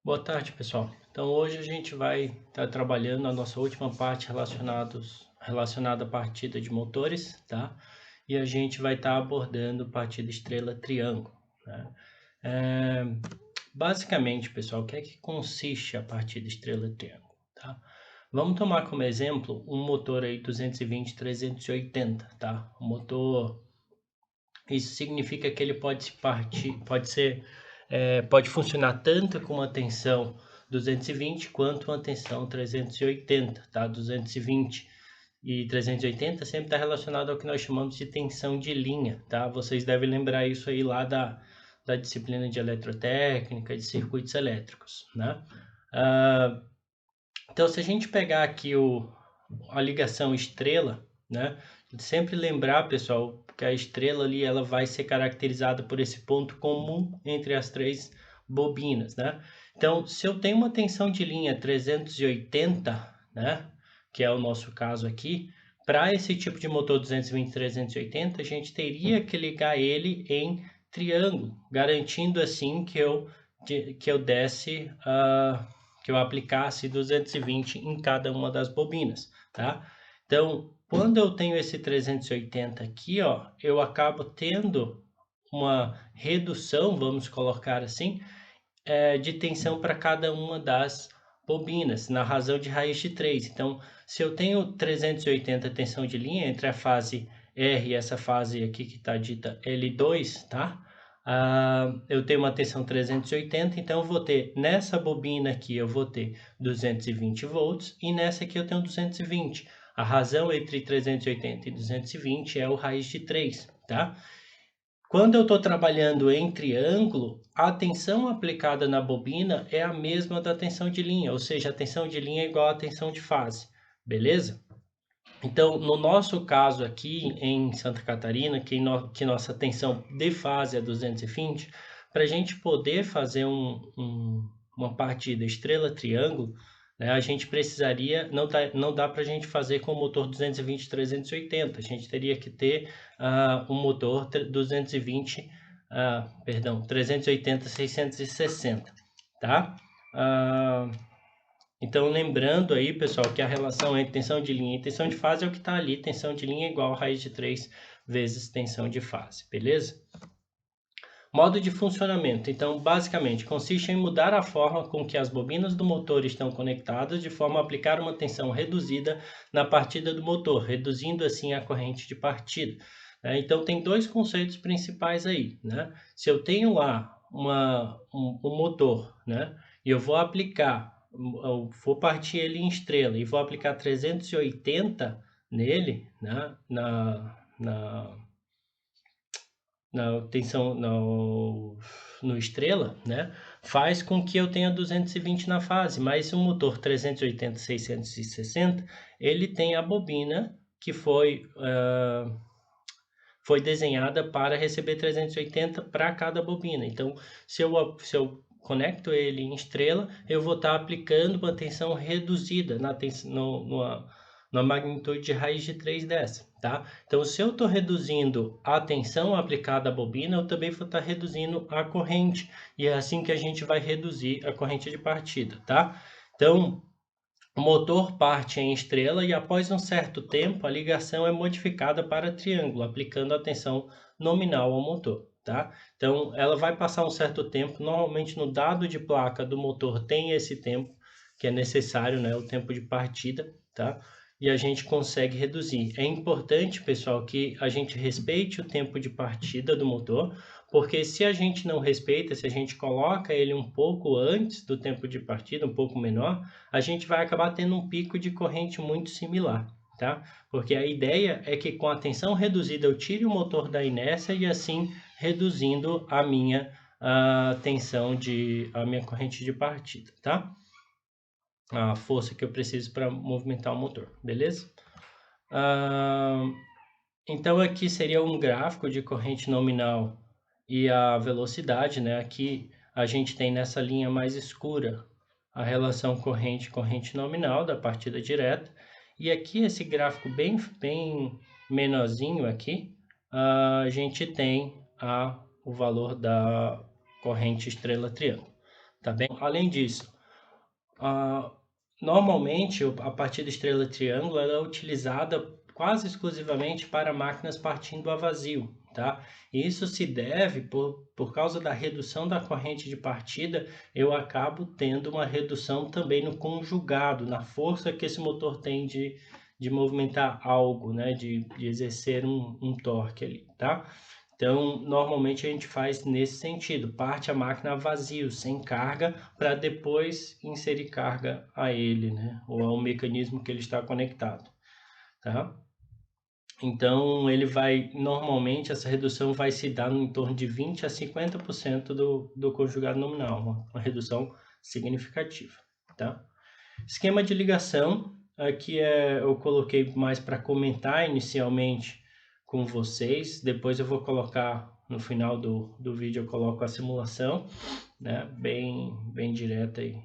Boa tarde, pessoal. Então, hoje a gente vai estar trabalhando a nossa última parte relacionada à partida de motores, tá? E a gente vai estar abordando partida estrela-triângulo, né? É, Basicamente, pessoal, o que é que consiste a partida estrela-triângulo, tá? Vamos tomar como exemplo um motor aí 220/380, tá? O motor, isso significa que ele pode funcionar tanto com uma tensão 220 quanto uma tensão 380, tá? 220 e 380 sempre está relacionado ao que nós chamamos de tensão de linha, tá? Vocês devem lembrar isso aí lá da disciplina de eletrotécnica, de circuitos elétricos, né? Ah, então, se a gente pegar aqui a ligação estrela, né? Sempre lembrar, pessoal, que a estrela ali ela vai ser caracterizada por esse ponto comum entre as três bobinas, né? Então, se eu tenho uma tensão de linha 380, né? Que é o nosso caso aqui, para esse tipo de motor 220/380, a gente teria que ligar ele em triângulo, garantindo assim que eu desse que eu aplicasse 220 em cada uma das bobinas, tá? Então, quando eu tenho esse 380 aqui, ó, eu acabo tendo uma redução, vamos colocar assim, de tensão para cada uma das bobinas, na razão de raiz de 3. Então, se eu tenho 380 tensão de linha entre a fase R e essa fase aqui que está dita L2, tá? Eu tenho uma tensão 380, então eu vou ter nessa bobina aqui eu vou ter 220 volts e nessa aqui eu tenho 220. A razão entre 380 e 220 é o raiz de 3, tá? Quando eu estou trabalhando em triângulo, a tensão aplicada na bobina é a mesma da tensão de linha, ou seja, a tensão de linha é igual à tensão de fase, beleza? Então, no nosso caso aqui em Santa Catarina, que nossa tensão de fase é 220, para a gente poder fazer uma partida estrela-triângulo, né, a gente precisaria, não dá para a gente fazer com o motor 220/380, a gente teria que ter um motor 380/660, tá? Então, lembrando aí, pessoal, que a relação entre tensão de linha e tensão de fase é o que está ali. Tensão de linha é igual a raiz de 3 vezes tensão de fase, beleza? Modo de funcionamento. Então, basicamente, consiste em mudar a forma com que as bobinas do motor estão conectadas de forma a aplicar uma tensão reduzida na partida do motor, reduzindo assim a corrente de partida. Então, tem dois conceitos principais aí, né? Se eu tenho lá um motor, né? E eu eu vou partir ele em estrela e vou aplicar 380 nele, né? Na tensão no estrela, né, faz com que eu tenha 220 na fase, mas o motor 380/660 ele tem a bobina que foi desenhada para receber 380 para cada bobina. Então, se eu conecto ele em estrela, eu vou estar aplicando uma tensão reduzida na magnitude de raiz de 3 dessa, tá? Então, se eu estou reduzindo a tensão aplicada à bobina, eu também vou estar reduzindo a corrente. E é assim que a gente vai reduzir a corrente de partida, tá? Então, o motor parte em estrela e após um certo tempo a ligação é modificada para triângulo, aplicando a tensão nominal ao motor, tá? Então ela vai passar um certo tempo, normalmente no dado de placa do motor tem esse tempo que é necessário, né, o tempo de partida, tá? E a gente consegue reduzir. É importante, pessoal, que a gente respeite o tempo de partida do motor, porque se a gente não respeita, se a gente coloca ele um pouco antes do tempo de partida, um pouco menor, a gente vai acabar tendo um pico de corrente muito similar, tá? Porque a ideia é que com a tensão reduzida eu tire o motor da inércia e assim reduzindo a minha a minha corrente de partida, tá? A força que eu preciso para movimentar o motor, beleza? Então aqui seria um gráfico de corrente nominal e a velocidade, né? Aqui a gente tem nessa linha mais escura a relação corrente nominal da partida direta. E aqui esse gráfico bem menorzinho aqui, a gente tem o valor da corrente estrela triângulo, tá bem? Além disso, normalmente a partida estrela-triângulo ela é utilizada quase exclusivamente para máquinas partindo a vazio, tá? E isso se deve por causa da redução da corrente de partida, eu acabo tendo uma redução também no conjugado, na força que esse motor tem de movimentar algo, né? De exercer um torque ali, tá? Então, normalmente a gente faz nesse sentido, parte a máquina a vazio, sem carga, para depois inserir carga a ele, né? Ou ao mecanismo que ele está conectado, tá? Então, ele vai, normalmente, essa redução vai se dar em torno de 20 a 50% do conjugado nominal, uma redução significativa, tá? Esquema de ligação, aqui eu coloquei mais para comentar inicialmente com vocês, depois eu vou colocar no final do vídeo, eu coloco a simulação, né? Bem direta e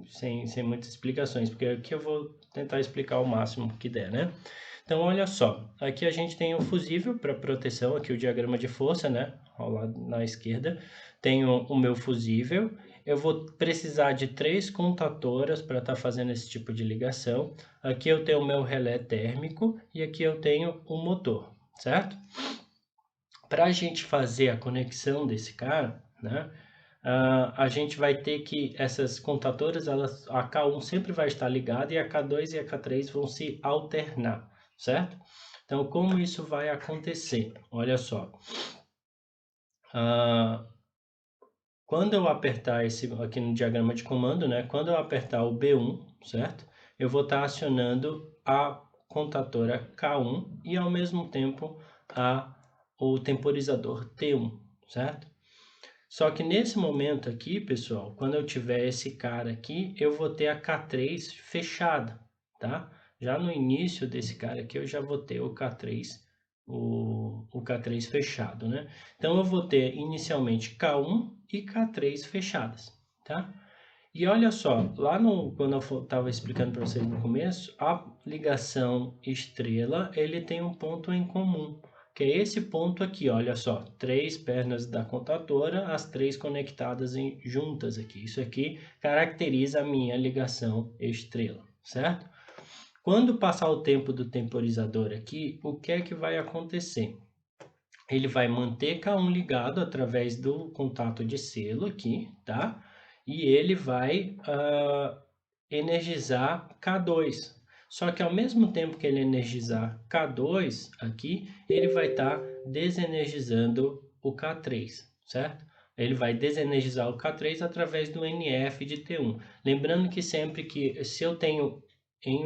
sem muitas explicações, porque aqui eu vou tentar explicar o máximo que der, né? Então, olha só, aqui a gente tem o fusível para proteção, aqui o diagrama de força, né? Ao lado na esquerda, tenho o meu fusível. Eu vou precisar de 3 contatoras para estar fazendo esse tipo de ligação. Aqui eu tenho o meu relé térmico e aqui eu tenho o motor, certo? Para a gente fazer a conexão desse cara, né? A gente vai ter que essas contatoras, a K1 sempre vai estar ligada e a K2 e a K3 vão se alternar, certo? Então, como isso vai acontecer? Olha só. Quando eu apertar esse aqui no diagrama de comando, né? Quando eu apertar o B1, certo? Eu vou estar acionando a contatora K1 e ao mesmo tempo o temporizador T1, certo? Só que nesse momento aqui, pessoal, quando eu tiver esse cara aqui, eu vou ter a K3 fechada, tá? Já no início desse cara aqui, eu já vou ter o K3, o K3 fechado, né? Então, eu vou ter inicialmente K1 e K3 fechadas, tá? E olha só, quando eu estava explicando para vocês no começo, a ligação estrela, ele tem um ponto em comum, que é esse ponto aqui, olha só, 3 pernas da contatora, as 3 conectadas juntas aqui. Isso aqui caracteriza a minha ligação estrela, certo? Quando passar o tempo do temporizador aqui, o que é que vai acontecer? Ele vai manter K1 ligado através do contato de selo aqui, tá? E ele vai energizar K2. Só que ao mesmo tempo que ele energizar K2 aqui, ele vai estar desenergizando o K3, certo? Ele vai desenergizar o K3 através do NF de T1. Lembrando que sempre que, se eu tenho em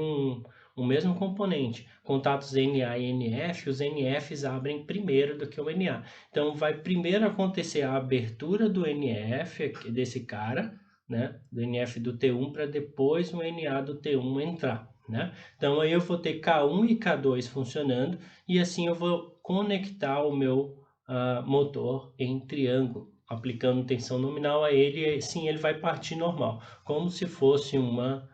um mesmo componente contatos NA e NF, os NFs abrem primeiro do que o NA. Então, vai primeiro acontecer a abertura do NF, desse cara, né, do NF do T1, para depois o NA do T1 entrar, né? Então, aí eu vou ter K1 e K2 funcionando, e assim eu vou conectar o meu motor em triângulo, aplicando tensão nominal a ele, e sim ele vai partir normal, como se fosse uma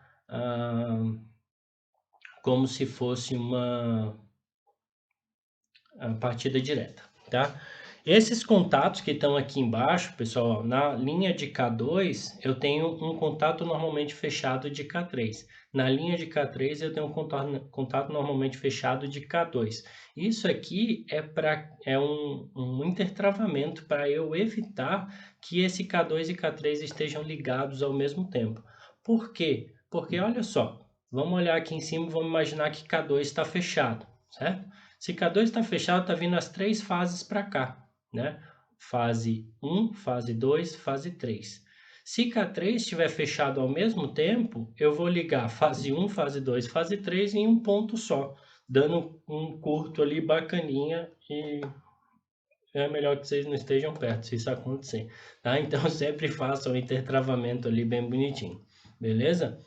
partida direta, tá? Esses contatos que estão aqui embaixo, pessoal, na linha de K2, eu tenho um contato normalmente fechado de K3. Na linha de K3, eu tenho um contato normalmente fechado de K2. Isso aqui é um intertravamento para eu evitar que esse K2 e K3 estejam ligados ao mesmo tempo. Por quê? Porque, olha só, vamos olhar aqui em cima e vamos imaginar que K2 está fechado, certo? Se K2 está fechado, está vindo as 3 fases para cá, né? Fase 1, fase 2, fase 3. Se K3 estiver fechado ao mesmo tempo, eu vou ligar fase 1, fase 2, fase 3 em um ponto só, dando um curto ali bacaninha, e é melhor que vocês não estejam perto se isso acontecer, tá? Então sempre façam um intertravamento ali bem bonitinho, beleza?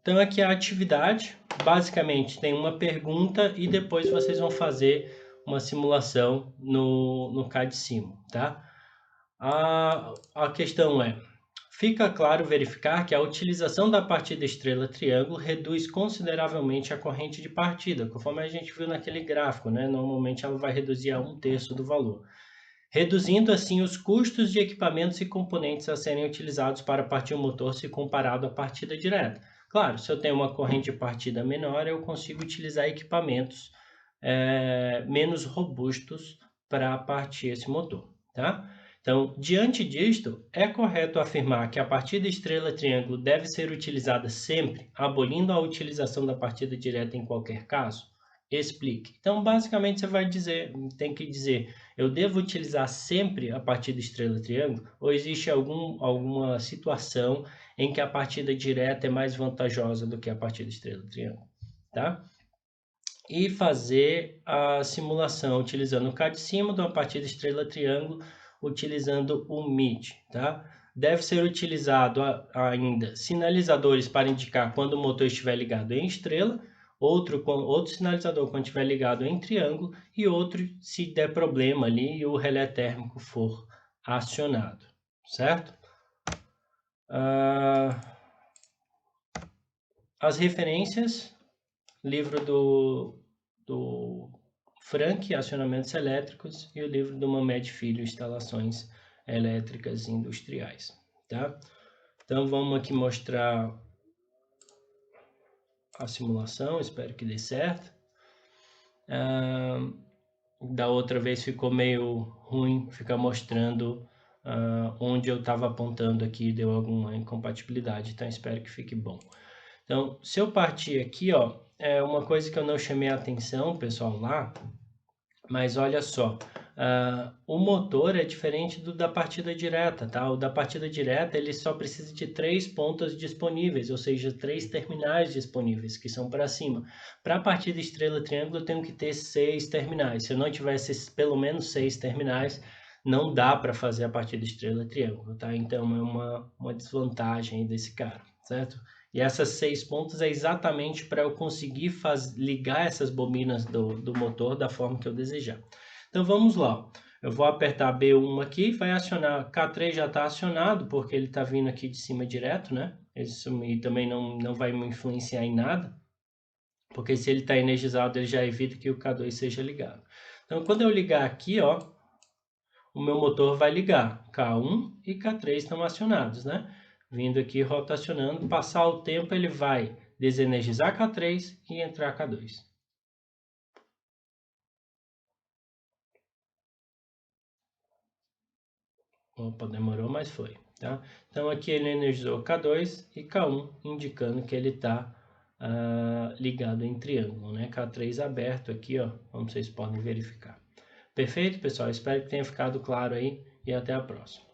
Então aqui a atividade, basicamente tem uma pergunta e depois vocês vão fazer uma simulação no CAD Simo, tá? A questão é, fica claro verificar que a utilização da partida estrela-triângulo reduz consideravelmente a corrente de partida, conforme a gente viu naquele gráfico, né? Normalmente ela vai reduzir a 1/3 do valor. reduzindo assim os custos de equipamentos e componentes a serem utilizados para partir o motor se comparado à partida direta. Claro, se eu tenho uma corrente de partida menor, eu consigo utilizar equipamentos menos robustos para partir esse motor, tá? Então, diante disto, é correto afirmar que a partida estrela-triângulo deve ser utilizada sempre, abolindo a utilização da partida direta em qualquer caso? Explique. Então, basicamente, você vai dizer, tem que dizer, eu devo utilizar sempre a partida estrela-triângulo ou existe alguma situação em que a partida direta é mais vantajosa do que a partida estrela-triângulo, tá? E fazer a simulação utilizando o cá de cima de uma partida estrela-triângulo, utilizando o MID, tá? Deve ser utilizado ainda sinalizadores para indicar quando o motor estiver ligado em estrela, outro sinalizador quando estiver ligado em triângulo e outro se der problema ali e o relé térmico for acionado, certo? As referências, livro do Frank, Acionamentos Elétricos, e o livro do Mamed Filho, Instalações Elétricas Industriais, tá? Então vamos aqui mostrar a simulação, espero que dê certo. Da outra vez ficou meio ruim ficar mostrando onde eu estava apontando aqui, deu alguma incompatibilidade, então espero que fique bom. Então, se eu partir aqui, ó, é uma coisa que eu não chamei a atenção, pessoal, lá, mas olha só, o motor é diferente do da partida direta, tá? O da partida direta, ele só precisa de 3 pontas disponíveis, ou seja, 3 terminais disponíveis, que são para cima. Para a partida estrela-triângulo, eu tenho que ter 6 terminais. Se eu não tivesse pelo menos 6 terminais, não dá para fazer a partida estrela-triângulo, tá? Então, é uma desvantagem desse cara, certo? E essas 6 pontas é exatamente para eu conseguir ligar essas bobinas do motor da forma que eu desejar. Então vamos lá. Eu vou apertar B1 aqui, vai acionar, K3 já está acionado, porque ele está vindo aqui de cima direto, né? Isso também não vai me influenciar em nada, porque se ele está energizado, ele já evita que o K2 seja ligado. Então quando eu ligar aqui, ó, o meu motor vai ligar. K1 e K3 estão acionados, né? Vindo aqui rotacionando, passar o tempo ele vai desenergizar K3 e entrar K2. Opa, demorou, mas foi, tá? Então aqui ele energizou K2 e K1, indicando que ele está ligado em triângulo, né? K3 aberto aqui, ó, como vocês podem verificar. Perfeito, pessoal? Espero que tenha ficado claro aí e até a próxima.